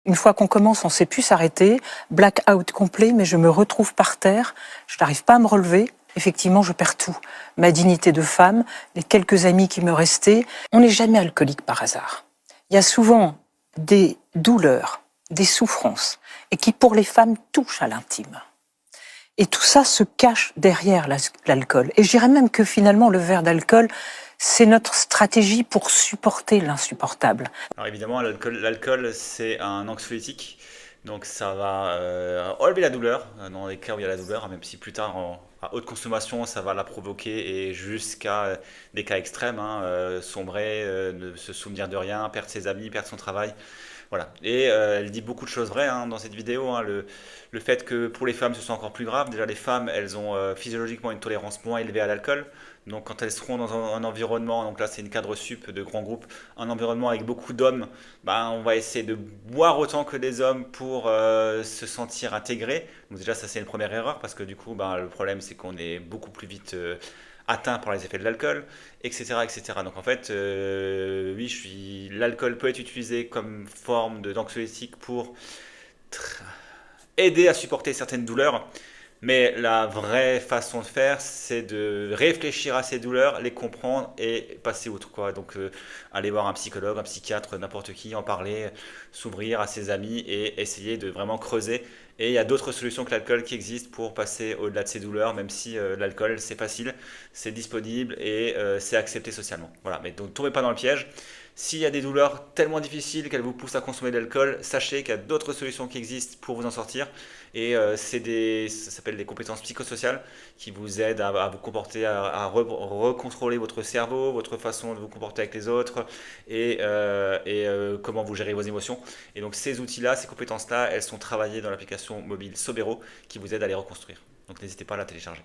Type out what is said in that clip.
Une fois qu'on commence, on ne sait plus s'arrêter. Blackout complet, mais je me retrouve par terre. Je n'arrive pas à me relever. Effectivement, je perds tout. Ma dignité de femme, les quelques amis qui me restaient. On n'est jamais alcoolique par hasard. Il y a souvent des douleurs, des souffrances, et qui, pour les femmes, touchent à l'intime. Et tout ça se cache derrière l'alcool. Et je dirais même que finalement, le verre d'alcool, c'est notre stratégie pour supporter l'insupportable. Alors évidemment, l'alcool, c'est un anxiolytique, donc ça va enlever la douleur, dans les cas où il y a la douleur, hein, même si plus tard, à haute consommation, ça va la provoquer, et jusqu'à des cas extrêmes, hein, sombrer, ne se souvenir de rien, perdre ses amis, perdre son travail. Voilà. Et elle dit beaucoup de choses vraies, hein, dans cette vidéo, hein, le fait que pour les femmes, ce soit encore plus grave. Déjà, les femmes, elles ont physiologiquement une tolérance moins élevée à l'alcool. Donc, quand elles seront dans un environnement, donc là, c'est une cadre sup de grands groupes, un environnement avec beaucoup d'hommes, bah, on va essayer de boire autant que les hommes pour se sentir intégrés. Donc, déjà, ça, c'est une première erreur parce que du coup, bah, le problème, c'est qu'on est beaucoup plus vite atteint par les effets de l'alcool, etc., etc. Donc en fait, oui, l'alcool peut être utilisé comme forme d'anxiolytique pour aider à supporter certaines douleurs, mais la vraie façon de faire, c'est de réfléchir à ces douleurs, les comprendre et passer outre, quoi. Donc, aller voir un psychologue, un psychiatre, n'importe qui, en parler, s'ouvrir à ses amis et essayer de vraiment creuser. Et il y a d'autres solutions que l'alcool qui existent pour passer au-delà de ces douleurs, même si l'alcool, c'est facile, c'est disponible et c'est accepté socialement. Voilà, mais donc tombez pas dans le piège. S'il y a des douleurs tellement difficiles qu'elles vous poussent à consommer de l'alcool, sachez qu'il y a d'autres solutions qui existent pour vous en sortir. Et ça s'appelle des compétences psychosociales qui vous aident à vous comporter, à recontrôler votre cerveau, votre façon de vous comporter avec les autres et comment vous gérez vos émotions. Et donc ces outils-là, ces compétences-là, elles sont travaillées dans l'application mobile Sobero qui vous aide à les reconstruire. Donc n'hésitez pas à la télécharger.